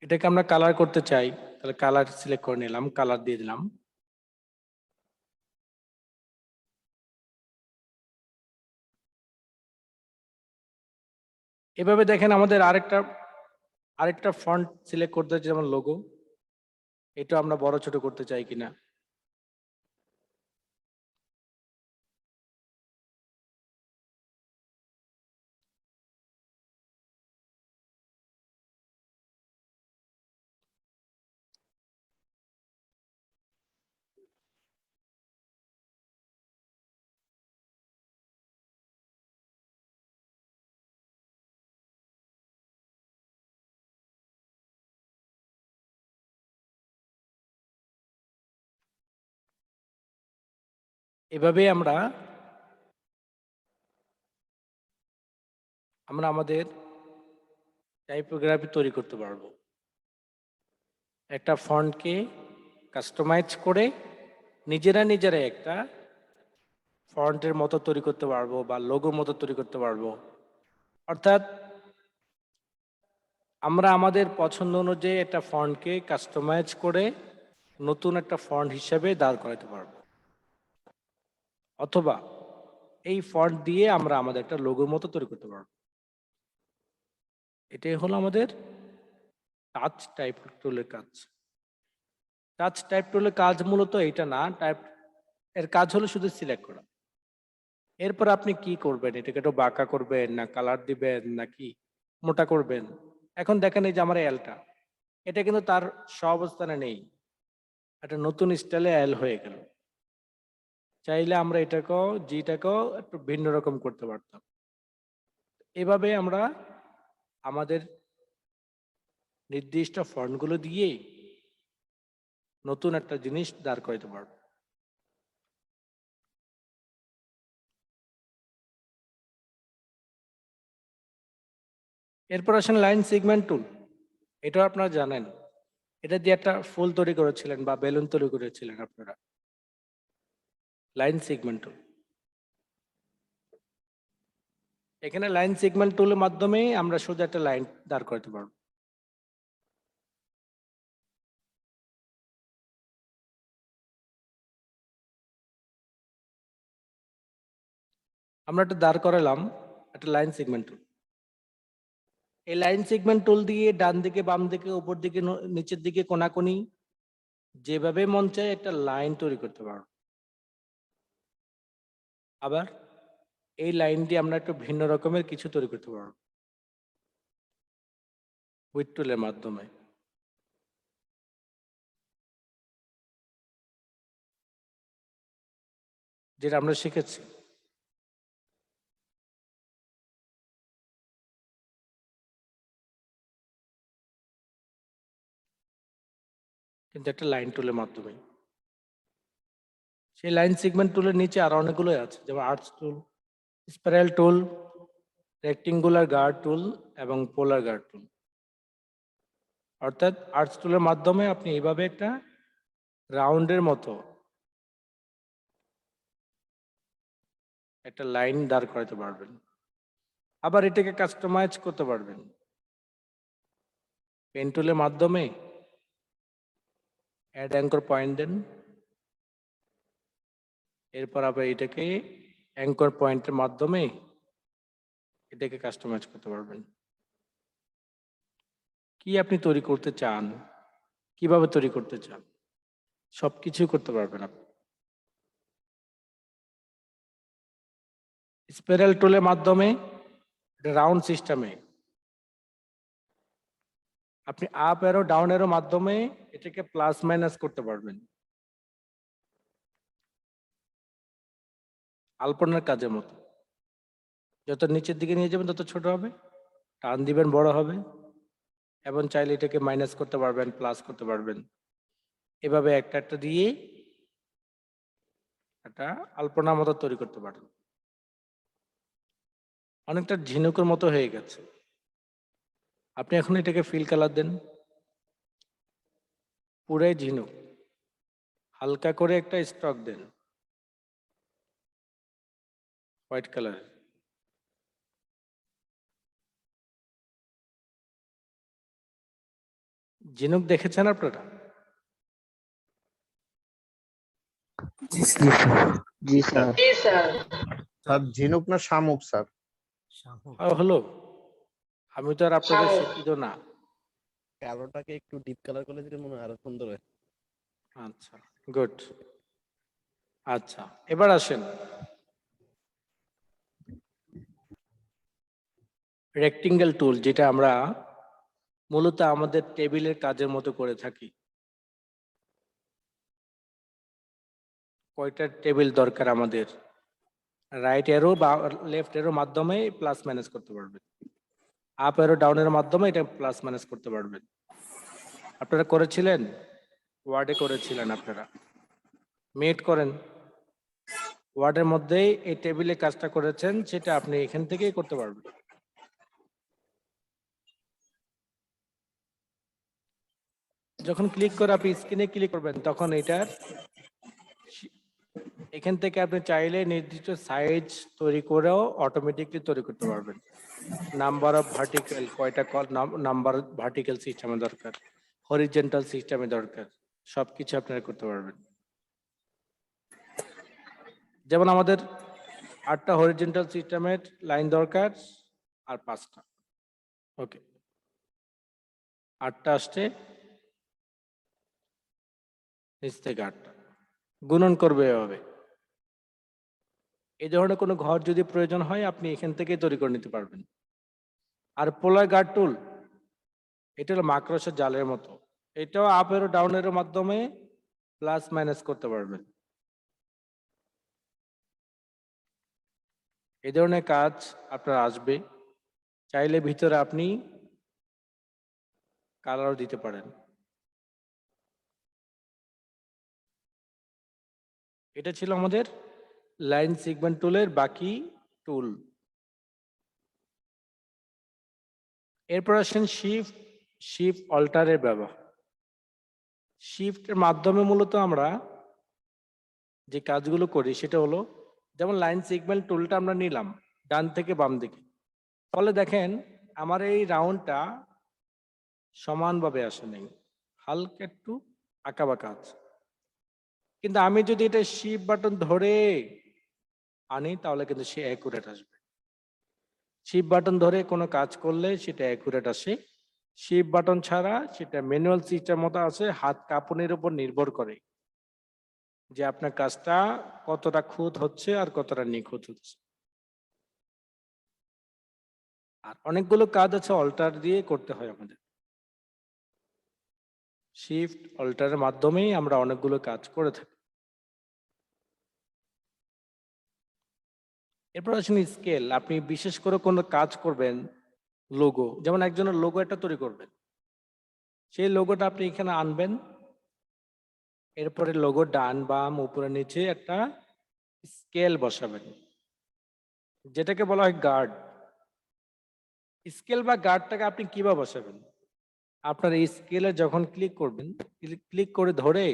এটাকে আমরা কালার করতে চাই, তাহলে কালার সিলেক্ট করে নিলাম, কালার দিয়ে দিলাম। এভাবে দেখেন আমাদের আরেকটা ফন্ট সিলেক্ট করতে চাই, যেমন লোগো, এটা আমরা বড় ছোট করতে চাই কিনা। এভাবে আমরা আমাদের টাইপোগ্রাফি তৈরি করতে পারবো। একটা ফন্টকে কাস্টমাইজ করে নিজেরা একটা ফন্টের মতো তৈরি করতে পারবো বা লোগোর মতো তৈরি করতে পারবো। অর্থাৎ আমরা আমাদের পছন্দ অনুযায়ী একটা ফন্টকে কাস্টমাইজ করে নতুন একটা ফন্ট হিসেবে দাঁড় করাতে পারবো, অথবা এই ফন্ট দিয়ে আমরা আমাদের একটা লোগোর মতো তৈরি করতে পারবো। এটাই হলো আমাদের টাচ টাইপ টুলের কাজ। টাচ টাইপ টুলের কাজ মূলত এটা না, টাইপ এর কাজ হলো শুধু সিলেক্ট করা। এরপর আপনি কি করবেন, এটাকে একটু বাঁকা করবেন না কালার দিবেন নাকি মোটা করবেন। এখন দেখেন এই যে আমার এলটা, এটা কিন্তু তার অবস্থানে নেই, একটা নতুন স্টাইলে এল হয়ে গেল। চাইলে আমরা এটাকেও জিটাকেও একটু ভিন্ন রকম করতে পারতাম। এভাবে আমরা আমাদের নির্দিষ্ট ফন্টগুলো দিয়ে নতুন একটা জিনিস দাঁড় করাতে পারবো। এরপর আসেন লাইন সেগমেন্ট টুল। এটাও আপনারা জানেন, এটা দিয়ে একটা ফুল তৈরি করেছিলেন বা বেলুন তৈরি করেছিলেন আপনারা। লাইন সেগমেন্ট টুল, এখানে লাইন সেগমেন্ট টুলের মাধ্যমে আমরা সোজা একটা লাইন দাঁড় করাতে পারবো। আমরা একটা দাঁড় করালাম একটা লাইন সেগমেন্ট টুল। এই লাইন সেগমেন্ট টুল দিয়ে ডান দিকে বাম দিকে উপর দিকে নিচের দিকে কোনাকুনি যেভাবে মন চায় একটা লাইন তৈরি করতে পারবো। আবার এই লাইন দিয়ে আমরা একটু ভিন্ন রকমের কিছু তৈরি করতে পারবো উইথ টুলের মাধ্যমে। যেটা আমরা শিখেছি। কিন্তু একটা লাইন টুলের মাধ্যমে। সেই লাইন সেগমেন্ট টুলের নিচে আরো অনেকগুলোই আছে, যেমন আর্টস টুল, স্পাইরাল টুল, রেক্টেঙ্গুলার গার্ড টুল এবং পোলার গার্ড টুল। অর্থাৎ আর্টস টুলের মাধ্যমে আপনি এইভাবে একটা রাউন্ডের মতো একটা লাইন দাঁড় করাতে পারবেন। আবার এটাকে কাস্টমাইজ করতে পারবেন পেন টুলের মাধ্যমে। অ্যাড অ্যাঙ্কর পয়েন্ট দেন, এরপর আবার এটাকে অ্যাঙ্কর পয়েন্টের মাধ্যমে এটাকে কাস্টমাইজ করতে পারবেন। কি আপনি তৈরি করতে চান, কিভাবে তৈরি করতে চান, সবকিছুই করতে পারবেন আপনি। স্পাইরাল টুলের মাধ্যমে রাউন্ড সিস্টেমে আপনি আপ এরো ডাউন এরো মাধ্যমে এটাকে প্লাস মাইনাস করতে পারবেন আলপনার কাজের মতো। যত নিচের দিকে নিয়ে যাবেন তত ছোট হবে, টান দিবেন বড় হবে, এবং চাইলে এটাকে মাইনাস করতে পারবেন, প্লাস করতে পারবেন। এভাবে একটা একটা দিয়ে একটা আলপনার মতো তৈরি করতে পারেন। অনেকটা ঝিনুকের মতো হয়ে গেছে। আপনি এখন এটাকে ফিল কালার দেন, পুরাই ঝিনুক। হালকা করে একটা স্ট্রোক দেন হোয়াইট কালার। ঝিনুক দেখেছেন আপনারা? জি স্যার। স্যার ঝিনুক না শামুক স্যার? হলো, আমি তো আর আপনাদের শিক্ষিত না। কালোটাকে একটু ডিপ কালার করলে যেটা মনে হয় আরো সুন্দর হয়। আচ্ছা, গুড। আচ্ছা, এবার আসেন রেক্টেঙ্গেল টুল, যেটা আমরা মূলত আমাদের টেবিলের কাজের মতো করে থাকি। কয়টা টেবিল দরকার আমাদের? রাইট এরো বা লেফট এরো মাধ্যমে প্লাস মাইনাস করতে পারবেন, আপ এরো ডাউনের মাধ্যমে এটা প্লাস মাইনাস করতে পারবেন। আপনারা করেছিলেন, ওয়ার্ডে করেছিলেন, আপনারা মেট করেন, ওয়ার্ডের মধ্যেই এই টেবিলে কাজটা করেছেন, সেটা আপনি এখান থেকেই করতে পারবেন। যখন ক্লিক করে আপনি স্ক্রিনে ক্লিক করবেন, তখন এটার এখান থেকে আপনি চাইলে নির্দিষ্ট সাইজ তৈরি করেও অটোমেটিকলি তৈরি করতে পারবেন। নাম্বার অফ ভার্টিক্যাল, কয়টা নাম্বার ভার্টিক্যাল সিস্টেমে দরকার, হরিজেন্টাল সিস্টেমে দরকার, সবকিছু আপনারা করতে পারবেন। যেমন আমাদের 8টা হরিজেন্টাল সিস্টেমের লাইন দরকার আর 5টা। ওকে, 8টা আসছে, নিচ থেকে 8টা গুণন করবে এভাবে। এই ধরনের কোনো ঘর যদি প্রয়োজন হয়, আপনি এখান থেকে তৈরি করে নিতে পারবেন। আর পোলার গার্ড টুল, এটা হলো মাকড়সার জালের মতো, এটাও আপ এরো ডাউন এরো মাধ্যমে প্লাস মাইনাস করতে পারবেন। এই ধরনের কাজ আপনার আসবে। চাইলে ভিতরে আপনি কালারও দিতে পারেন। এটা ছিল আমাদের লাইন সেগমেন্ট টুলের বাকি টুল। এরপর আসেন শিফট অল্টারের ব্যবহার। শিফটের মাধ্যমে মূলত আমরা যে কাজগুলো করি সেটা হলো, যেমন লাইন সেগমেন্ট টুলটা আমরা নিলাম ডান থেকে বাম দিকে, ফলে দেখেন আমার এই রাউন্ডটা সমানভাবে আসে নাই, হালকা একটু আঁকা বাঁকা আছে। কিন্তু আমি যদি এটা শিফট বাটন ধরে আনি, তাহলে কিন্তু সে অ্যাকুরেট আসবে। শিফট বাটন ধরে কোনো কাজ করলে সেটা অ্যাকুরেট আসে, শিফট বাটন ছাড়া সেটা ম্যানুয়াল সিস্টেম মতো আছে, হাত কাঁপুনির উপর নির্ভর করে যে আপনার কাজটা কতটা খুঁত হচ্ছে আর কতটা নিখুঁত হচ্ছে। আর অনেকগুলো কাজ আছে অল্টার দিয়ে করতে হয় আমাদের। শিফট অল্টারের মাধ্যমেই আমরা অনেকগুলো কাজ করে থাকি। এরপর আসেন স্কেল। আপনি বিশেষ করে কোনো কাজ করবেন, লোগো, যেমন একজনের লোগো একটা তৈরি করবেন, সেই লোগোটা আপনি এখানে আনবেন। এরপরে লোগো ডান বাম উপরে নিচে একটা স্কেল বসাবেন, যেটাকে বলা হয় গার্ড। স্কেল বা গার্ডটাকে আপনি কিভাবে বসাবেন? আপনার এই স্কেলে যখন ক্লিক করবেন, ক্লিক করে ধরে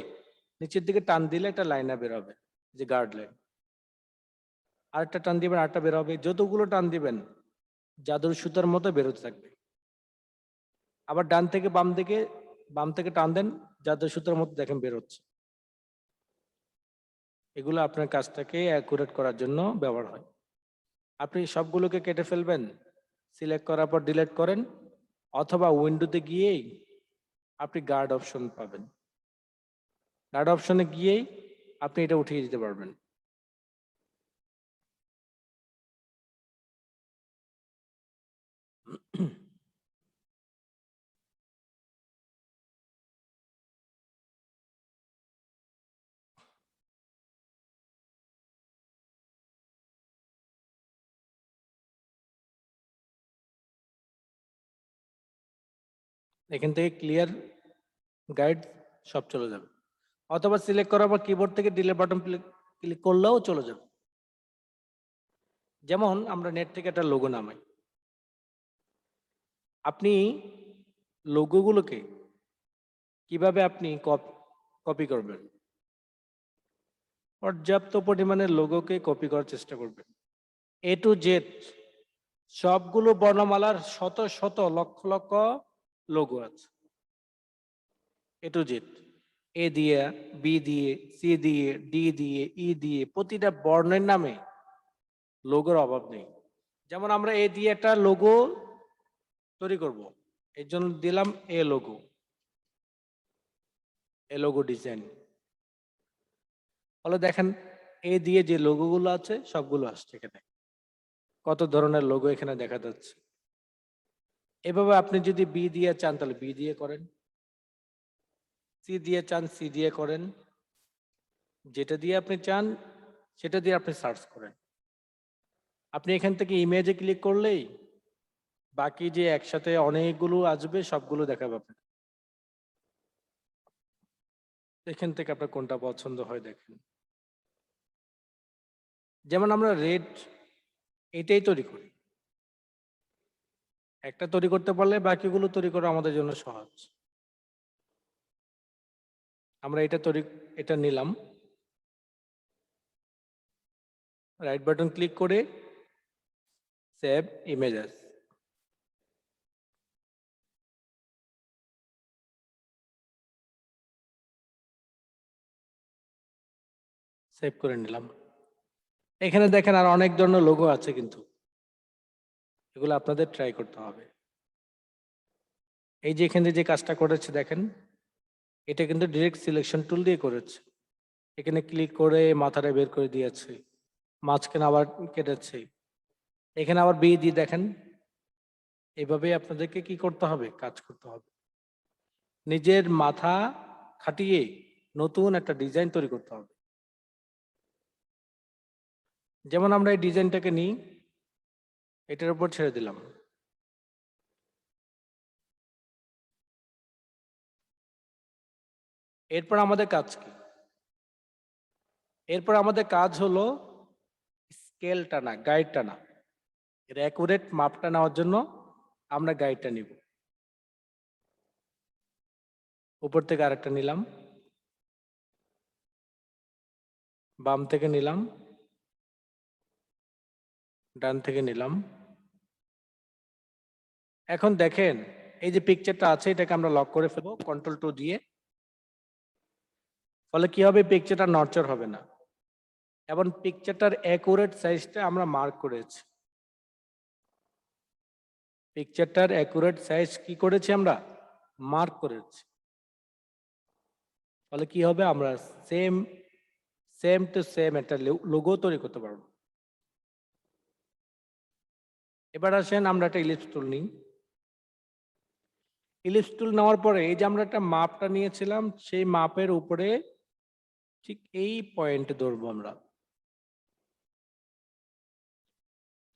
নিচের দিকে টান দিলে একটা লাইন বের হবে, যে গার্ড লাইন। আরেকটা টান দিবেন, আরেকটা বের হবে। যতগুলো টান দিবেন জাদুর সুতার মতো বেরোতে থাকবে। আবার ডান থেকে বাম থেকে টান দেন, জাদুর সুতার মতো দেখেন বেরোচ্ছে। এগুলো আপনার কাজটাকে অ্যাকুরেট করার জন্য ব্যবহার হয়। আপনি সবগুলোকে কেটে ফেলবেন, সিলেক্ট করার পর ডিলিট করেন, অথবা উইন্ডোতে গিয়েই আপনি গার্ড অপশন পাবেন। গার্ড অপশনে গিয়েই আপনি এটা উঠিয়ে দিতে পারবেন। এখান থেকে ক্লিয়ার গাইড সব চলে যাবে, অথবা সিলেক্ট করার পর কিবোর্ড থেকে ডিলিট বাটন ক্লিক করলেও চলে যাবে। যেমন আমরা নেট থেকে একটা লোগো নামাই, আপনি লোগোগুলোকে কিভাবে আপনি কপি করবেন? পর্যাপ্ত পরিমাণে লোগোকে কপি করার চেষ্টা করবেন। এ টু জেড সবগুলো বর্ণমালার শত শত লক্ষ লক্ষ লোগো আছে। এ টু জেড, এ দিয়ে, বি দিয়ে, সি দিয়ে, ডি দিয়ে, ই দিয়ে, প্রতিটা বর্ণের নামে লোগোর অভাব নেই। যেমন আমরা এ দিয়ে একটা লোগো তৈরি করব, এর জন্য দিলাম এ লোগো ডিজাইন। ফলে দেখেন এ দিয়ে যে লোগোগুলো আছে সবগুলো আসছে এখানে। কত ধরনের লোগো এখানে দেখা যাচ্ছে। এভাবে আপনি যদি বি দিয়ে চান তাহলে বি দিয়ে করেন, সি দিয়ে চান সি দিয়ে করেন, যেটা দিয়ে আপনি চান সেটা দিয়ে আপনি সার্চ করেন। আপনি এখান থেকে ইমেজে ক্লিক করলেই বাকি যে একসাথে অনেকগুলো আসবে সবগুলো দেখাবে আপনাকে। এখান থেকে আপনার কোনটা পছন্দ হয় দেখেন। যেমন আমরা রেড এটাই তৈরি করি, একটা তৈরি করতে পারলে বাকিগুলো তৈরি করা আমাদের জন্য সহজ। আমরা এটা নিলাম, রাইট বাটন ক্লিক করে সেভ ইমেজেস, সেভ করে নিলাম। এখানে দেখেন আর অনেক ধরনের লোগো আছে, কিন্তু এগুলো আপনাদের ট্রাই করতে হবে। এই যে এখানে যে কাজটা করেছে দেখেন, এটা কিন্তু ডিরেক্ট সিলেকশন টুল দিয়ে করেছে। এখানে ক্লিক করে মাথাটা বের করে দিয়েছে, মাঝখানে আবার কেটেছে, এখানে আবার বি দিয়ে দেখেন। এইভাবে আপনাদেরকে কি করতে হবে? কাজ করতে হবে, নিজের মাথা খাটিয়ে নতুন একটা ডিজাইন তৈরি করতে হবে। যেমন আমরা এই ডিজাইনটাকে নিই, এটার উপর ছেড়ে দিলাম। এরপর আমাদের কাজ কি? এরপর আমাদের কাজ হলো স্কেল টানা, গাইড টানা। এর অ্যাকুরেট মাপটা নেওয়ার জন্য আমরা গাইডটা নিব। উপর থেকে আরেকটা নিলাম, বাম থেকে নিলাম, ডান থেকে নিলাম। এখন দেখেন এই যে পিকচারটা আছে এটাকে আমরা লক করে ফেলবো কন্ট্রোল 2 দিয়ে। ফলে কি হবে? পিকচারটা নড়চড় হবে না, এবং পিকচারটার অ্যাকুরেট সাইজটা আমরা মার্ক করেছি। পিকচারটার অ্যাকুরেট সাইজ কি করেছি? আমরা মার্ক করেছি। ফলে কি হবে? আমরা সেম টু সেম একটা লোগো তৈরি করতে পারবো। এবার আসেন আমরা একটা ইলিপস টুল নিই। ইলিপস টুল নেওয়ার পরে এই যে আমরা একটা মাপটা নিয়েছিলাম, সেই মাপের উপরে ঠিক এই পয়েন্টে ধরবো আমরা।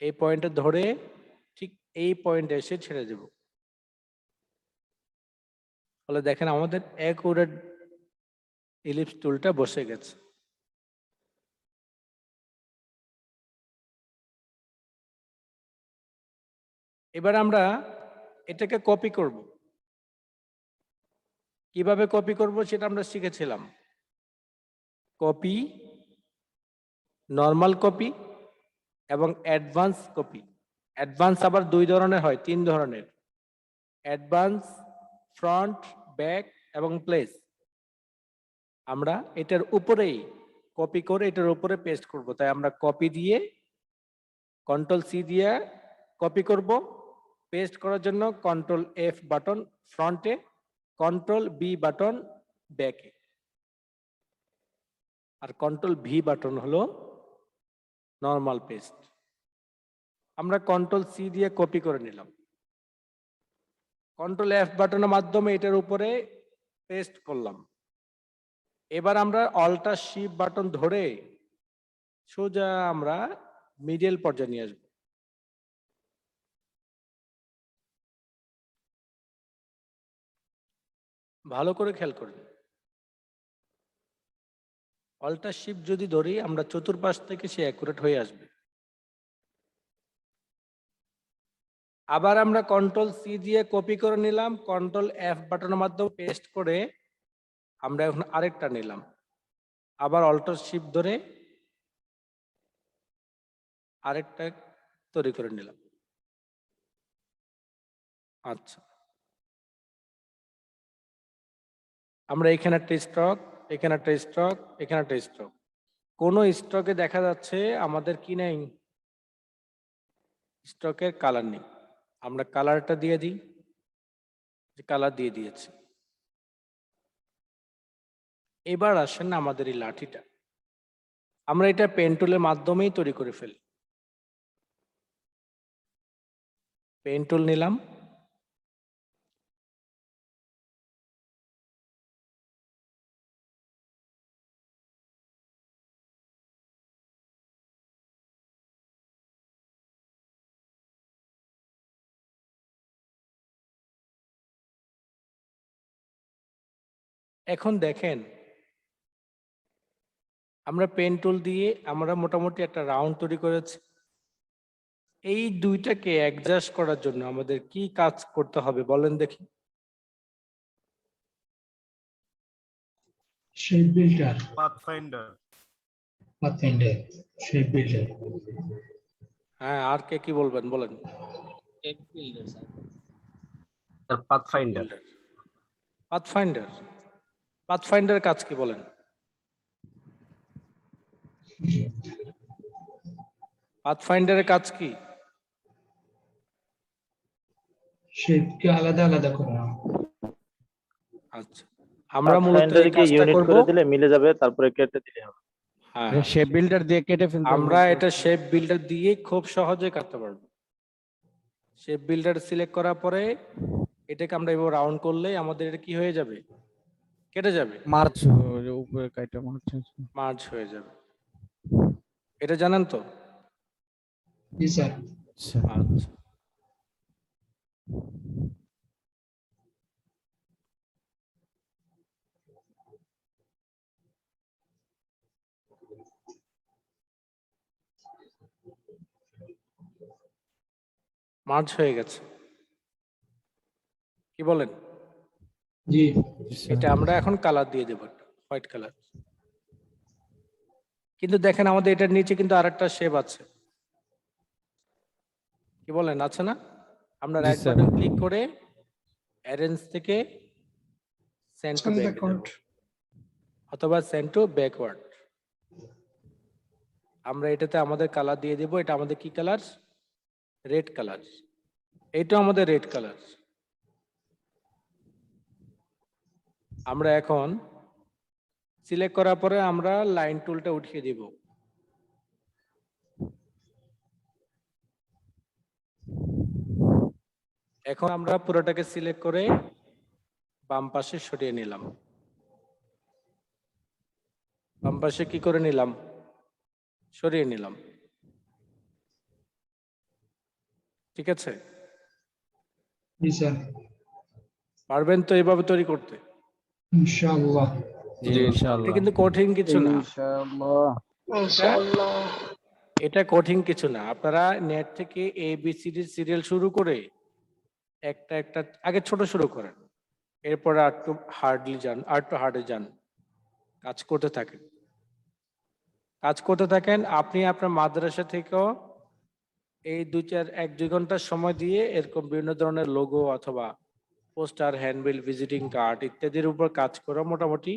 এই পয়েন্টে ধরে ঠিক এই পয়েন্টে এসে ছেড়ে দেব। ফলে দেখেন আমাদের অ্যাকুরেট ইলিপস টুলটা বসে গেছে। এবার আমরা এটাকে কপি করব। কিভাবে কপি করব সেটা আমরা শিখেছিলাম। কপি, নর্মাল কপি এবং অ্যাডভান্স কপি। অ্যাডভান্স আবার দুই ধরনের হয়, তিন ধরনের। অ্যাডভান্স, ফ্রন্ট, ব্যাক এবং প্লেস। আমরা এটার উপরেই কপি করে এটার উপরে পেস্ট করব। তাই আমরা কপি দিয়ে কন্ট্রোল সি দিয়ে কপি করব। পেস্ট করার জন্য কন্ট্রোল এফ বাটন ফ্রন্টে, কন্ট্রোল বি বাটন ব্যাকে, আর কন্ট্রোল ভি বাটন হলো নর্মাল পেস্ট। আমরা কন্ট্রোল সি দিয়ে কপি করে নিলাম। কন্ট্রোল এফ বাটনের মাধ্যমে এটার উপরে পেস্ট করলাম। এবার আমরা অল্টার শিফট বাটন ধরে সোজা আমরা মিডল পর্যায়ে নিয়ে আসবো। ভালো করে খেয়াল করুন। অল্টার শিফট যদি ধরি আমরা চতুর্পাশ থেকে সে অ্যাকুরেট হয়ে আসবে। আবার আমরা কন্ট্রোল সি দিয়ে কপি করে নিলাম, কন্ট্রোল এফ বাটনের মাধ্যমে পেস্ট করে আমরা এখন আরেকটা নিলাম। আবার অল্টার শিফট ধরে আরেকটা তৈরি করে নিলাম। আচ্ছা, আমরা এখানে একটা স্ট্রক, এখানে একটা স্ট্রক, এখানে একটা স্ট্রক। কোন স্টকে দেখা যাচ্ছে আমাদের কি নেই, স্টকের কালার নেই। আমরা কালারটা দিয়ে দিই, কালার দিয়ে দিয়েছি। এবার আসেন আমাদের এই লাঠিটা, আমরা এটা পেন টুলের মাধ্যমেই তৈরি করে ফেলি। পেন টুল নিলাম, এখন দেখেন আমরা পেন টুল দিয়ে আমরা মোটামুটি একটা রাউন্ড তৈরি করেছি। এই দুইটাকে অ্যাডজাস্ট করার জন্য আমাদের কি কাজ করতে হবে বলেন দেখি। Shape builder, pathfinder. pathfinder, shape builder, হ্যাঁ, আর কে কি বলবেন বলেন। পাথফাইন্ডার। পাথফাইন্ডার, পাথফাইন্ডার কাজ কি বলেন। পাথফাইন্ডারের কাজ কি? shape কে আলাদা আলাদা করা। আচ্ছা, আমরা মূলত এই কাজটা ইউনিট করব। করে দিলে মিলে যাবে, তারপরে কেটে দিলে হবে। হ্যাঁ, শেপ বিল্ডার দিয়ে কেটে ফেলতে হবে। আমরা এটা শেপ বিল্ডার দিয়ে খুব সহজে কাটতে পারবো। শেপ বিল্ডার সিলেক্ট করার পরে এটাকে আমরা এবার রাউন্ড করলে আমাদের এটা কি হয়ে যাবে, কেটে যাবে, মার্চ উপরে কাইটা মার্চ। মার্জ হয়ে যাবে। এটা জানেন তো? জি স্যার। আচ্ছা, আচ্ছা, মার্জ হয়ে গেছে, কি বলেন? জি এটা আমরা এখন কালার দিয়ে দেব, হোয়াইট কালার। কিন্তু দেখেন আমাদের এটার নিচে কিন্তু আরেকটা শেপ আছে, কি বলেন, আছে না? আমরা জি রাইট স্যার। বাটন ক্লিক করে অ্যারেঞ্জ থেকে send to Send back backward. অথবা সেন্ড টু ব্যাকওয়ার্ড। আমরা এটাতে আমাদের কালার দিয়ে দেব। এটা আমাদের কি কালার? Red colour. এইটা আমাদের রেড কালার। আমরা এখন সিলেক্ট করার পরে আমরা লাইন টুলটা উঠিয়ে দিব। এখন আমরা পুরোটাকে সিলেক্ট করে বাম পাশে সরিয়ে নিলাম। বাম পাশে কি করে নিলাম? সরিয়ে নিলাম। ঠিক আছে? জি স্যার পারবেন তো এইভাবে তৈরি করতে? ইনশাআল্লাহ জি এটা ইনশাআল্লাহ কিন্তু কঠিন কিছু না, ইনশাআল্লাহ এটা কঠিন কিছু না। আপনারা নেট থেকে ABCD সিরিয়াল শুরু করে একটা একটা আগে ছোট শুরু করেন, এরপরে আর একটু হার্ডলি যান, আর একটু হার্ডে যান, কাজ করতে থাকেন, কাজ করতে থাকেন। আপনি আপনার মাদ্রাসা থেকেও এই 1-2 ঘন্টার সময় দিয়ে এরকম বিভিন্ন ধরনের লোগো অথবা পোস্টার, হ্যান্ডবিল, ভিজিটিং কার্ড ইত্যাদির উপর কাজ করে মোটামুটি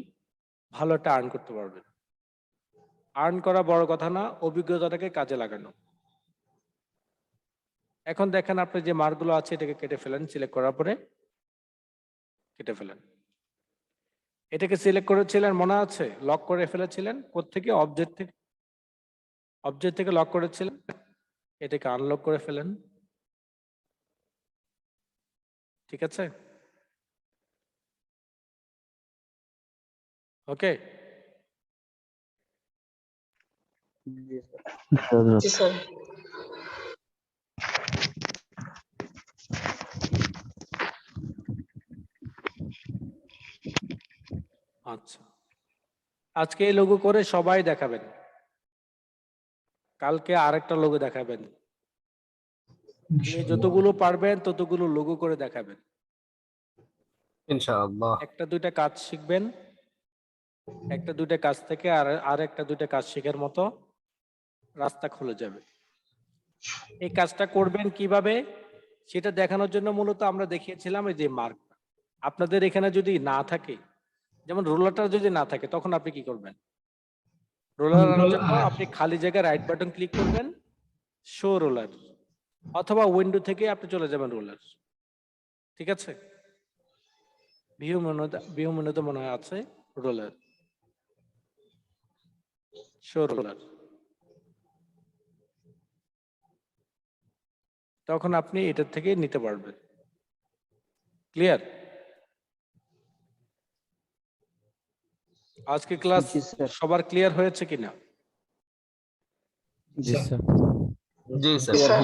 ভালো একটা আর্ন করতে পারবেন। আর্ন করা বড় কথা না, অভিজ্ঞতাটাকে কাজে লাগানো। এখন দেখেন আপনি যে মার্কগুলো আছে এটাকে কেটে ফেলেন, সিলেক্ট করার পরে কেটে ফেলেন। এটাকে সিলেক্ট করেছিলেন মনে আছে, লক করে ফেলেছিলেন কোত্থেকে? অবজেক্ট থেকে, অবজেক্ট থেকে লক করেছিলেন, এটাকে আনলক করে ফেলেন। ঠিক আছে? ওকে, জি স্যার আচ্ছা। আজকে এই লোগো করে সবাই দেখাবেন, কালকে আরেকটা লোগো দেখাবেন, যে যতগুলো পারবেন ততগুলো লোগো করে দেখাবেন। ইনশাআল্লাহ। একটা দুইটা কাজ শিখবেন, একটা দুইটা কাজ থেকে আর একটা দুইটা কাজ শেখার মতো রাস্তা খুলে যাবে। এই কাজটা করবেন কিভাবে সেটা দেখানোর জন্য মূলত আমরা দেখিয়েছিলাম এই যে মার্ক। আপনাদের এখানে যদি না থাকে, যেমন রোলারটা যদি না থাকে, তখন আপনি কি করবেন? রোলার আনার জন্য আপনি খালি জায়গায় রাইট বাটন ক্লিক করবেন, শো রোলার, অথবা উইন্ডো থেকে আপনি চলে যাবেন রোলার। ঠিক আছে? ভিউ মেনুতে মনে হয় আছে রোলার, শো রোলার। তখন আপনি এটার থেকে নিতে পারবেন। ক্লিয়ার? আজকে ক্লাস সবার ক্লিয়ার হয়েছে কিনা? জি স্যার জি জি স্যার। স্যার